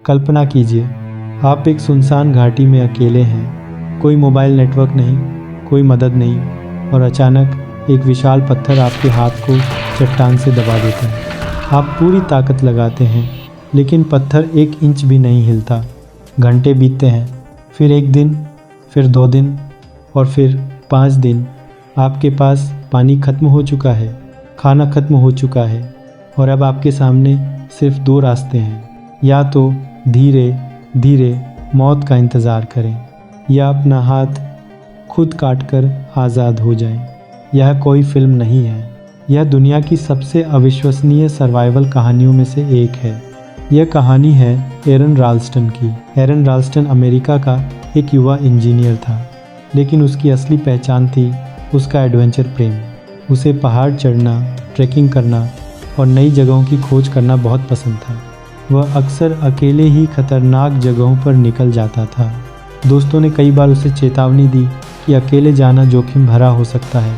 कल्पना कीजिए, आप एक सुनसान घाटी में अकेले हैं। कोई मोबाइल नेटवर्क नहीं, कोई मदद नहीं, और अचानक एक विशाल पत्थर आपके हाथ को चट्टान से दबा देता है। आप पूरी ताकत लगाते हैं, लेकिन पत्थर 1 इंच भी नहीं हिलता। घंटे बीतते हैं, फिर 1 दिन, फिर 2 दिन और फिर 5 दिन। आपके पास पानी खत्म हो चुका है, खाना खत्म हो चुका है, और अब आपके सामने सिर्फ 2 रास्ते हैं। या तो धीरे धीरे मौत का इंतज़ार करें, या अपना हाथ खुद काटकर आज़ाद हो जाएं। यह कोई फिल्म नहीं है, यह दुनिया की सबसे अविश्वसनीय सर्वाइवल कहानियों में से एक है। यह कहानी है एरन राल्स्टन की। एरन राल्स्टन अमेरिका का एक युवा इंजीनियर था, लेकिन उसकी असली पहचान थी उसका एडवेंचर प्रेम। उसे पहाड़ चढ़ना, ट्रैकिंग करना और नई जगहों की खोज करना बहुत पसंद था। वह अक्सर अकेले ही खतरनाक जगहों पर निकल जाता था। दोस्तों ने कई बार उसे चेतावनी दी कि अकेले जाना जोखिम भरा हो सकता है,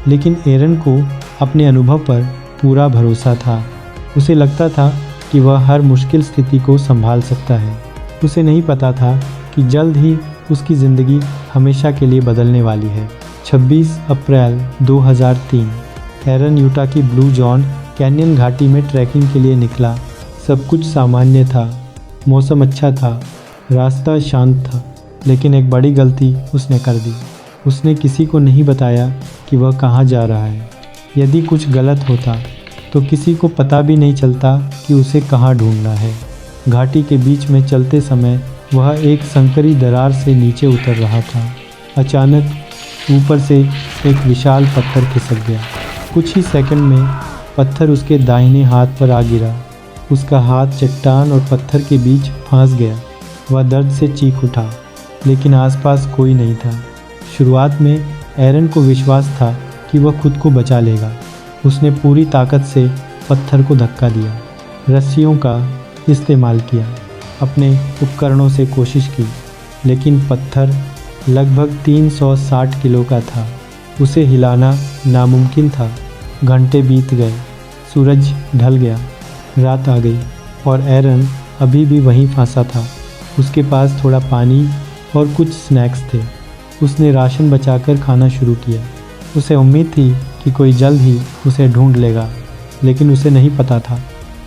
लेकिन एरन को अपने अनुभव पर पूरा भरोसा था। उसे लगता था कि वह हर मुश्किल स्थिति को संभाल सकता है। उसे नहीं पता था कि जल्द ही उसकी ज़िंदगी हमेशा के लिए बदलने वाली है। 26 अप्रैल 2003 एरन यूटा की ब्लू जॉन कैनियन घाटी में ट्रैकिंग के लिए निकला। सब कुछ सामान्य था, मौसम अच्छा था, रास्ता शांत था, लेकिन एक बड़ी गलती उसने कर दी। उसने किसी को नहीं बताया कि वह कहाँ जा रहा है। यदि कुछ गलत होता तो किसी को पता भी नहीं चलता कि उसे कहाँ ढूंढना है। घाटी के बीच में चलते समय वह एक संकरी दरार से नीचे उतर रहा था। अचानक ऊपर से एक विशाल पत्थर खिसक गया। कुछ ही सेकंड में पत्थर उसके दाहिने हाथ पर आ गिरा। उसका हाथ चट्टान और पत्थर के बीच फंस गया। वह दर्द से चीख उठा, लेकिन आसपास कोई नहीं था। शुरुआत में एरन को विश्वास था कि वह खुद को बचा लेगा। उसने पूरी ताकत से पत्थर को धक्का दिया, रस्सियों का इस्तेमाल किया, अपने उपकरणों से कोशिश की, लेकिन पत्थर लगभग 360 किलो का था। उसे हिलाना नामुमकिन था। घंटे बीत गए, सूरज ढल गया, रात आ गई और एरन अभी भी वहीं फंसा था। उसके पास थोड़ा पानी और कुछ स्नैक्स थे। उसने राशन बचाकर खाना शुरू किया। उसे उम्मीद थी कि कोई जल्द ही उसे ढूंढ लेगा, लेकिन उसे नहीं पता था,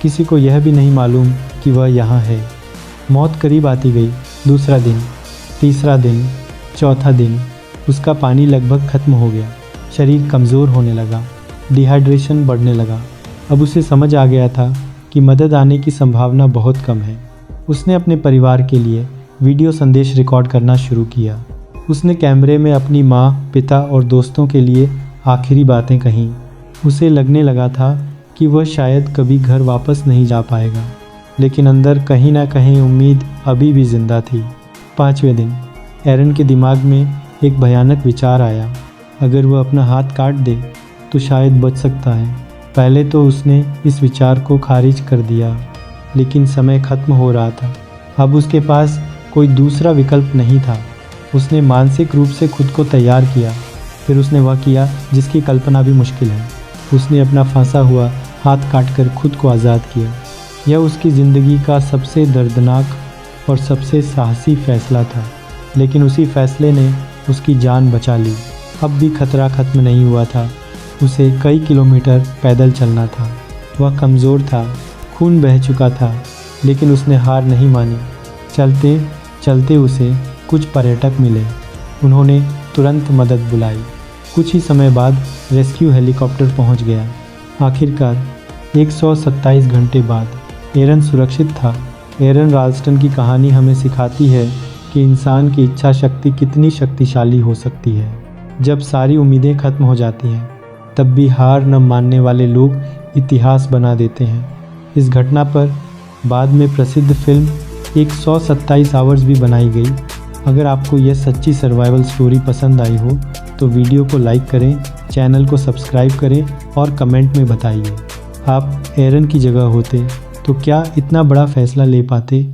किसी को यह भी नहीं मालूम कि वह यहाँ है। मौत करीब आती गई। दूसरा दिन, तीसरा दिन, चौथा दिन। उसका पानी लगभग खत्म हो गया। शरीर कमज़ोर होने लगा, डिहाइड्रेशन बढ़ने लगा। अब उसे समझ आ गया था कि मदद आने की संभावना बहुत कम है। उसने अपने परिवार के लिए वीडियो संदेश रिकॉर्ड करना शुरू किया। उसने कैमरे में अपनी माँ, पिता और दोस्तों के लिए आखिरी बातें कहीं। उसे लगने लगा था कि वह शायद कभी घर वापस नहीं जा पाएगा, लेकिन अंदर कहीं ना कहीं उम्मीद अभी भी जिंदा थी। 5वें दिन एरन के दिमाग में एक भयानक विचार आया। अगर वह अपना हाथ काट दे तो शायद बच सकता है। पहले तो उसने इस विचार को खारिज कर दिया, लेकिन समय खत्म हो रहा था। अब उसके पास कोई दूसरा विकल्प नहीं था। उसने मानसिक रूप से खुद को तैयार किया। फिर उसने वह किया जिसकी कल्पना भी मुश्किल है। उसने अपना फंसा हुआ हाथ काटकर खुद को आज़ाद किया। यह उसकी ज़िंदगी का सबसे दर्दनाक और सबसे साहसी फैसला था, लेकिन उसी फैसले ने उसकी जान बचा ली। अब भी खतरा खत्म नहीं हुआ था। उसे कई किलोमीटर पैदल चलना था। वह कमज़ोर था, खून बह चुका था, लेकिन उसने हार नहीं मानी। चलते चलते उसे कुछ पर्यटक मिले। उन्होंने तुरंत मदद बुलाई। कुछ ही समय बाद रेस्क्यू हेलीकॉप्टर पहुंच गया। आखिरकार 127 घंटे बाद एरन सुरक्षित था। एरन राल्स्टन की कहानी हमें सिखाती है कि इंसान की इच्छा शक्ति कितनी शक्तिशाली हो सकती है। जब सारी उम्मीदें खत्म हो जाती हैं, तब भी हार न मानने वाले लोग इतिहास बना देते हैं। इस घटना पर बाद में प्रसिद्ध फिल्म 127 आवर्स भी बनाई गई। अगर आपको यह सच्ची सर्वाइवल स्टोरी पसंद आई हो तो वीडियो को लाइक करें, चैनल को सब्सक्राइब करें और कमेंट में बताइए, आप एरन की जगह होते तो क्या इतना बड़ा फैसला ले पाते।